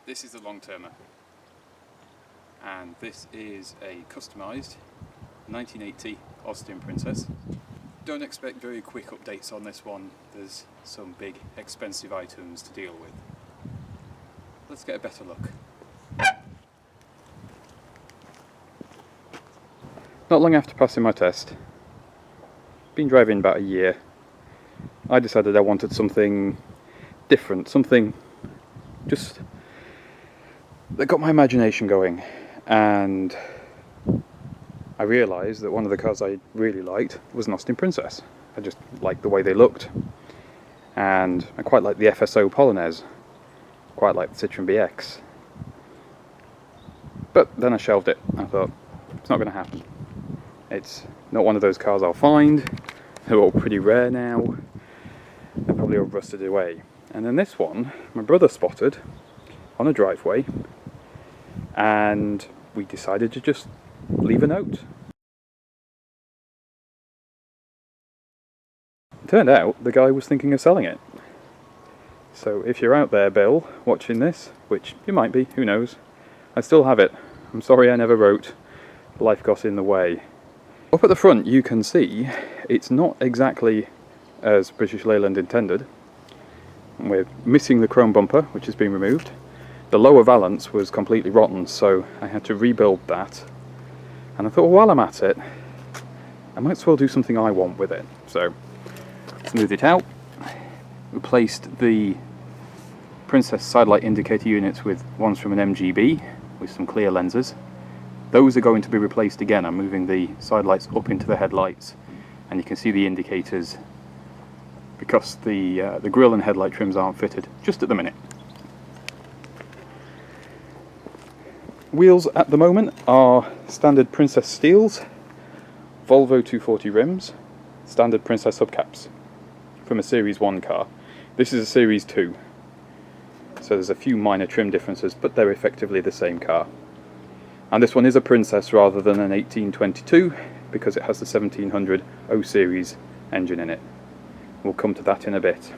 This is a long-termer, and this is a customised 1980 Austin Princess. Don't expect very quick updates on this one, there's some big expensive items to deal with. Let's get a better look. Not long after passing my test, been driving about a year, I decided I wanted something different, something just that got my imagination going, and I realised that one of the cars I really liked was an Austin Princess. I just liked the way they looked, and I quite liked the FSO Polonaise, quite liked the Citroen BX. But then I shelved it. I thought, it's not going to happen. It's not one of those cars I'll find. They're all pretty rare now. They're probably all rusted away. And then this one, my brother spotted on a driveway, and we decided to just leave a note. It turned out the guy was thinking of selling it. So if you're out there, Bill, watching this, which you might be, who knows, I still have it. I'm sorry I never wrote. Life got in the way. Up at the front you can see it's not exactly as British Leyland intended. We're missing the chrome bumper, which has been removed. The lower valance was completely rotten, so I had to rebuild that. And I thought, well, while I'm at it, I might as well do something I want with it. So, smoothed it out, replaced the Princess side light indicator units with ones from an MGB with some clear lenses. Those are going to be replaced again. I'm moving the side lights up into the headlights, and you can see the indicators because the grille and headlight trims aren't fitted just at the minute. Wheels at the moment are standard Princess steels, Volvo 240 rims, standard Princess hubcaps from a Series 1 car. This is a Series 2, so there's a few minor trim differences, but they're effectively the same car. And this one is a Princess rather than an 1822 because it has the 1700 O Series engine in it. We'll come to that in a bit.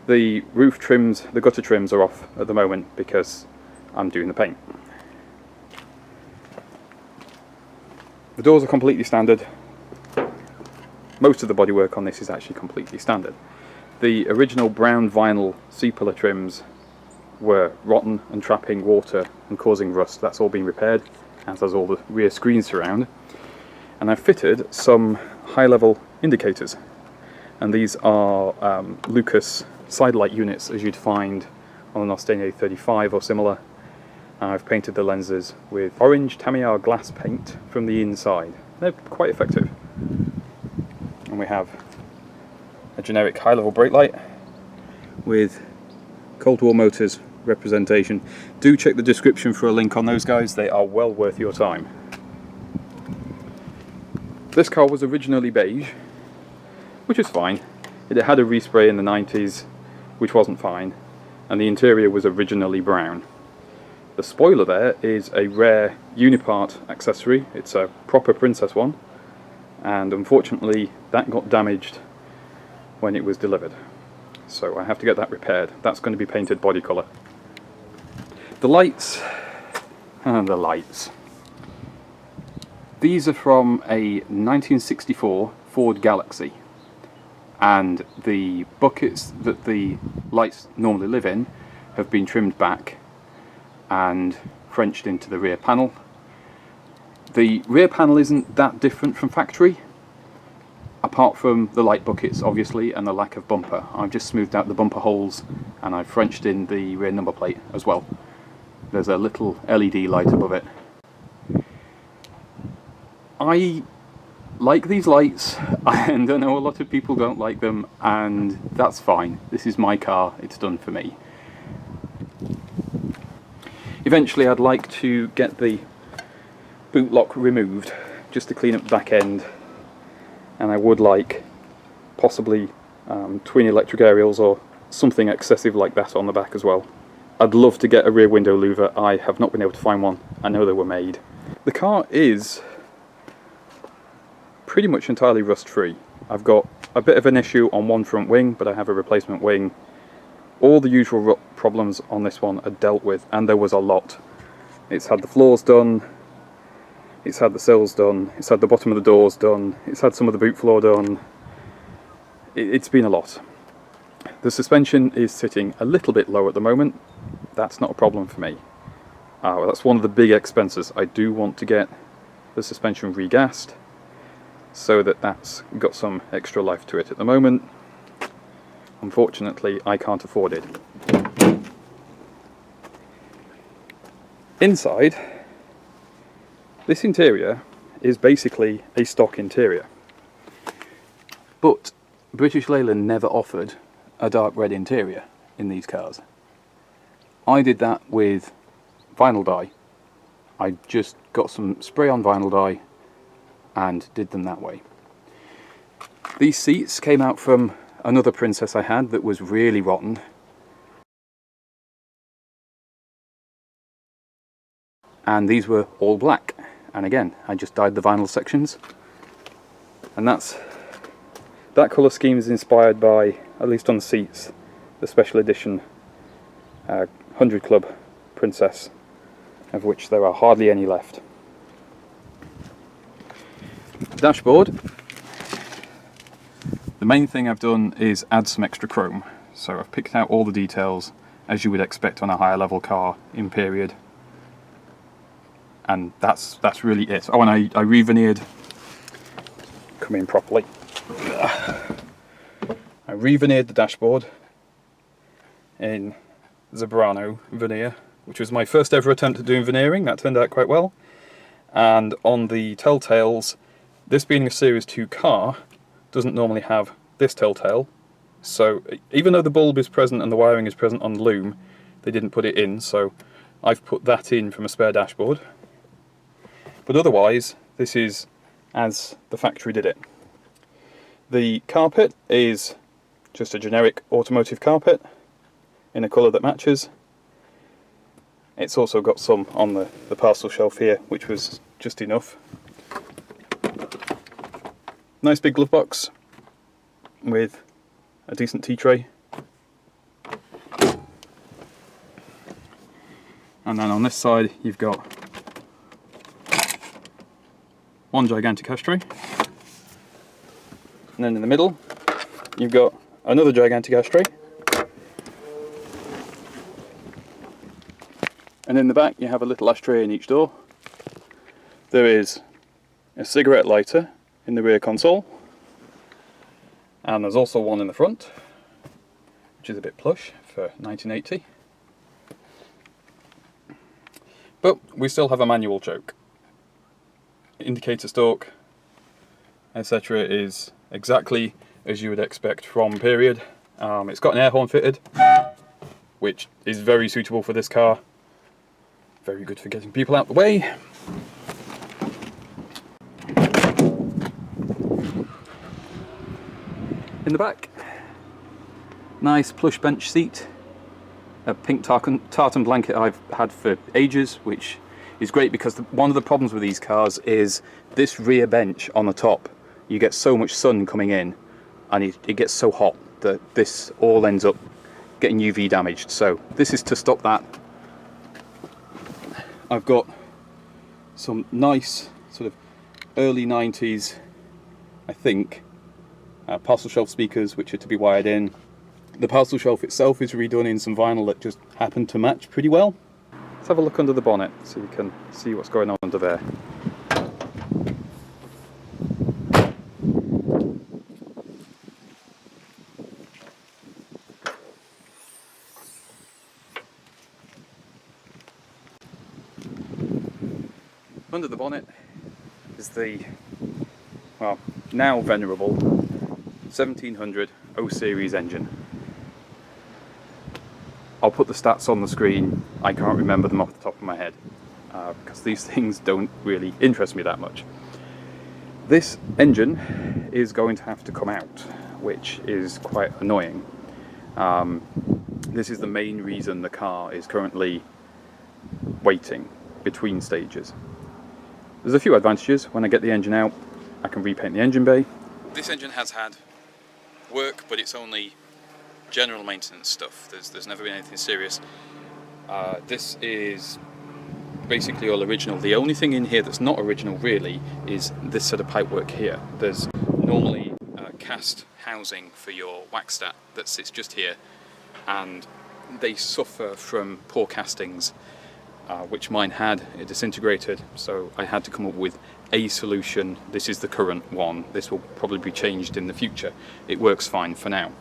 The roof trims, the gutter trims are off at the moment because I'm doing the paint. The doors are completely standard. Most of the bodywork on this is actually completely standard. The original brown vinyl C-pillar trims were rotten and trapping water and causing rust. That's all been repaired, as does all the rear screen surround. And I've fitted some high-level indicators. And these are Lucas side light units, as you'd find on an Austin A35 or similar. I've painted the lenses with orange Tamiya glass paint from the inside. They're quite effective. And we have a generic high-level brake light with Cold War Motors representation. Do check the description for a link on those guys, they are well worth your time. This car was originally beige, which is fine. It had a respray in the 90s, which wasn't fine, and the interior was originally brown. The spoiler there is a rare Unipart accessory. It's a proper Princess one, and unfortunately that got damaged when it was delivered. So I have to get that repaired. That's going to be painted body colour. The lights, and the lights. These are from a 1964 Ford Galaxy, and the buckets that the lights normally live in have been trimmed back and Frenched into the rear panel. The rear panel isn't that different from factory, apart from the light buckets obviously and the lack of bumper. I've just smoothed out the bumper holes and I've Frenched in the rear number plate as well. There's a little LED light above it. I like these lights, and I know a lot of people don't like them, and that's fine. This is my car, it's done for me. Eventually I'd like to get the boot lock removed just to clean up the back end, and I would like possibly twin electric aerials or something excessive like that on the back as well. I'd love to get a rear window louver. I have not been able to find one. I know they were made. The car is pretty much entirely rust free. I've got a bit of an issue on one front wing, but I have a replacement wing. All the usual problems on this one are dealt with, and there was a lot. It's had the floors done, it's had the sills done, it's had the bottom of the doors done, it's had some of the boot floor done. It's been a lot. The suspension is sitting a little bit low at the moment. That's not a problem for me. That's one of the big expenses. I do want to get the suspension regassed so that that's got some extra life to it. At the moment, unfortunately, I can't afford it. Inside, this interior is basically a stock interior. But British Leyland never offered a dark red interior in these cars. I did that with vinyl dye. I just got some spray on vinyl dye and did them that way. These seats came out from another Princess I had that was really rotten. And these were all black. And again, I just dyed the vinyl sections. And that colour scheme is inspired by, at least on the seats, the special edition 100 Club Princess, of which there are hardly any left. Dashboard. The main thing I've done is add some extra chrome. So I've picked out all the details as you would expect on a higher level car in period. And that's really it. Oh, and I re-veneered, come in properly. I re-veneered the dashboard in Zebrano veneer, which was my first ever attempt at doing veneering. That turned out quite well. And on the telltales, this being a Series 2 car, doesn't normally have this telltale. So even though the bulb is present and the wiring is present on the loom, they didn't put it in, so I've put that in from a spare dashboard. But otherwise, this is as the factory did it. The carpet is just a generic automotive carpet in a colour that matches. It's also got some on the parcel shelf here, which was just enough. Nice big glove box with a decent tea tray. And then on this side you've got one gigantic ashtray. And then in the middle you've got another gigantic ashtray. And in the back you have a little ashtray in each door. There is a cigarette lighter in the rear console. And there's also one in the front, which is a bit plush for 1980. But we still have a manual choke. Indicator stalk, etc. is exactly as you would expect from period. It's got an air horn fitted, which is very suitable for this car. Very good for getting people out the way. In the back, nice plush bench seat, a pink tartan blanket I've had for ages, which is great because one of the problems with these cars is this rear bench on the top. You get so much sun coming in and it gets so hot that this all ends up getting UV damaged. So this is to stop that. I've got some nice sort of early 90s, I think, parcel shelf speakers which are to be wired in. The parcel shelf itself is redone in some vinyl that just happened to match pretty well. Let's have a look under the bonnet so you can see what's going on under there. Under the bonnet is the, well, now venerable 1700 O Series engine. I'll put the stats on the screen. I can't remember them off the top of my head because these things don't really interest me that much. This engine is going to have to come out, which is quite annoying. This is the main reason the car is currently waiting between stages. There's a few advantages. When I get the engine out, I can repaint the engine bay. This engine has had work, but it's only general maintenance stuff. There's never been anything serious. This is basically all original. The only thing in here that's not original really is this sort of pipework here. There's normally cast housing for your wax stat that sits just here, and they suffer from poor castings, which mine had. It disintegrated, so I had to come up with a solution. This is the current one. This will probably be changed in the future. It works fine for now.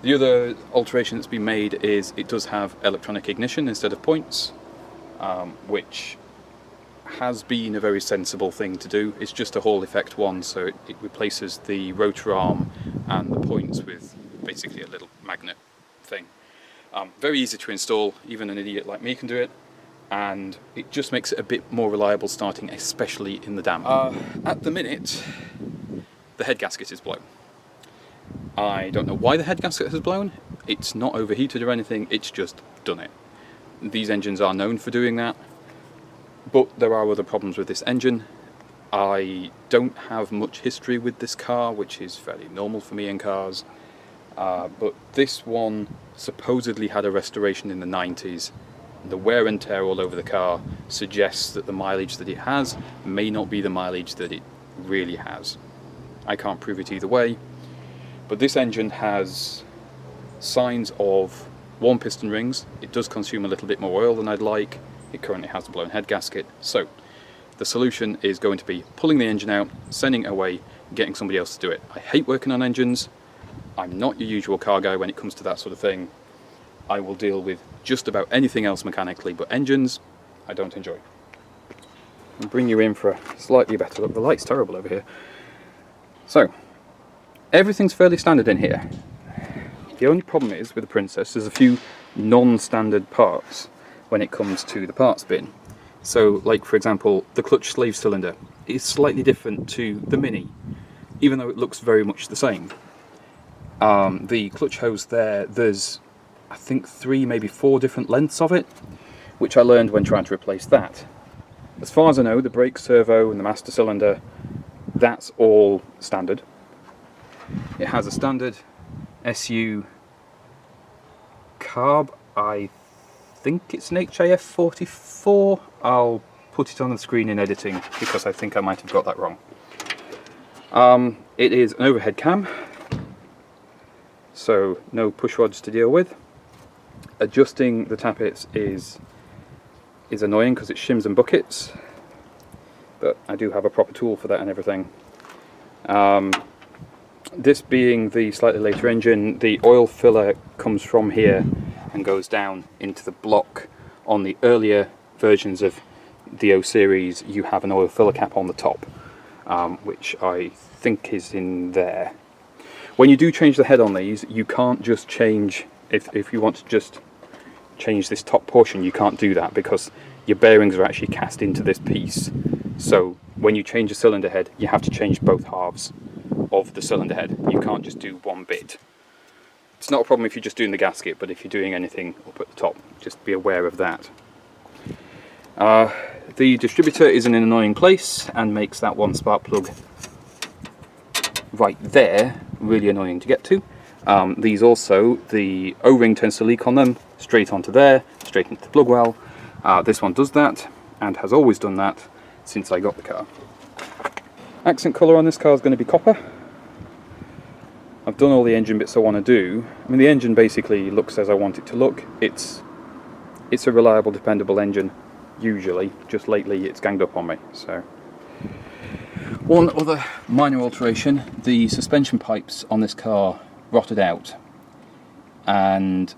The other alteration that's been made is it does have electronic ignition instead of points, which has been a very sensible thing to do. It's just a Hall effect one, so it replaces the rotor arm and the points with basically a little magnet thing. Very easy to install, even an idiot like me can do it, and it just makes it a bit more reliable starting, especially in the damp. At the minute, the head gasket is blown. I don't know why the head gasket has blown. It's not overheated or anything, it's just done it. These engines are known for doing that, but there are other problems with this engine. I don't have much history with this car, which is fairly normal for me in cars, but this one supposedly had a restoration in the 90s. The wear and tear all over the car suggests that the mileage that it has may not be the mileage that it really has. I can't prove it either way, but this engine has signs of worn piston rings. It does consume a little bit more oil than I'd like. It currently has a blown head gasket, so the solution is going to be pulling the engine out, sending it away, getting somebody else to do it. I hate working on engines. I'm not your usual car guy when it comes to that sort of thing. I will deal with just about anything else mechanically, but engines, I don't enjoy. I'll bring you in for a slightly better look. The light's terrible over here. So, everything's fairly standard in here. The only problem is, with the Princess, there's a few non-standard parts when it comes to the parts bin. So, like for example, the clutch slave cylinder is slightly different to the Mini, even though it looks very much the same. The clutch hose there's I think 3, maybe 4 different lengths of it, which I learned when trying to replace that. As far as I know, the brake servo and the master cylinder, that's all standard. It has a standard SU carb. I think it's an HIF 44. I'll put it on the screen in editing because I think I might have got that wrong. It is an overhead cam, so no push rods to deal with. Adjusting the tappets is annoying because it shims and buckets, but I do have a proper tool for that and everything. This being the slightly later engine, the oil filler comes from here and goes down into the block. On the earlier versions of the O series, you have an oil filler cap on the top, which I think is in there. When you do change the head on these, you can't just change, if you want to just change this top portion, you can't do that because your bearings are actually cast into this piece. So when you change the cylinder head, you have to change both halves of the cylinder head. You can't just do one bit. It's not a problem if you're just doing the gasket, but if you're doing anything up at the top, just be aware of that. The distributor is in an annoying place and makes that one spark plug right there really annoying to get to. These also, the O-ring tends to leak on them, straight onto there, straight into the plug well. This one does that, and has always done that since I got the car. Accent colour on this car is going to be copper. I've done all the engine bits I want to do. I mean, the engine basically looks as I want it to look. It's a reliable, dependable engine, usually. Just lately it's ganged up on me, so. One other minor alteration, the suspension pipes on this car rotted out, and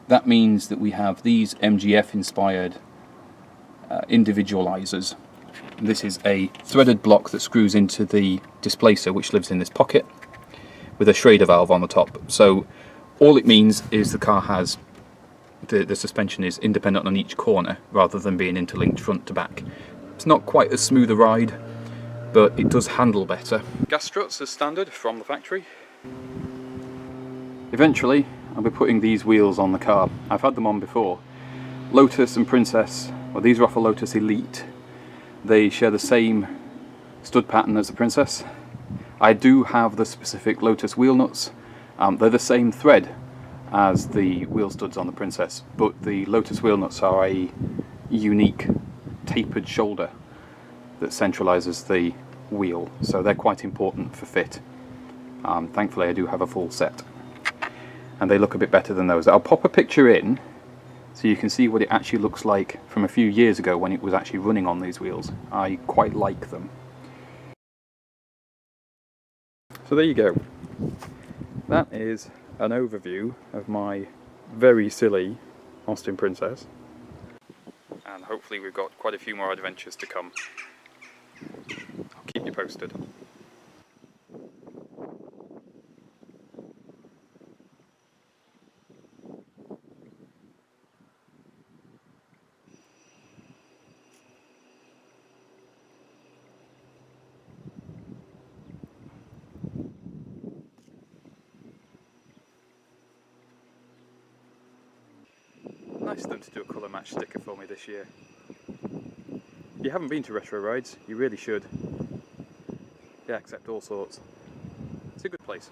that means that we have these MGF inspired individualizers. This is a threaded block that screws into the displacer, which lives in this pocket, with a Schrader valve on the top. So all it means is the car has the suspension is independent on each corner rather than being interlinked front to back. It's not quite as smooth a ride, but it does handle better. Gas struts as standard from the factory. Eventually I'll be putting these wheels on the car. I've had them on before. Lotus and Princess, well, these are off a Lotus Elite. They share the same stud pattern as the Princess. I do have the specific Lotus wheel nuts. They're the same thread, as the wheel studs on the Princess, but the Lotus wheel nuts are a unique tapered shoulder that centralises the wheel, so they're quite important for fit. Thankfully I do have a full set, and they look a bit better than those. I'll pop a picture in so you can see what it actually looks like from a few years ago when it was actually running on these wheels. I quite like them. So there you go. That is an overview of my very silly Austin Princess, and hopefully we've got quite a few more adventures to come. I'll keep you posted. Nice of them to do a colour match sticker for me this year. If you haven't been to Retro Rides, you really should. They accept all sorts. It's a good place.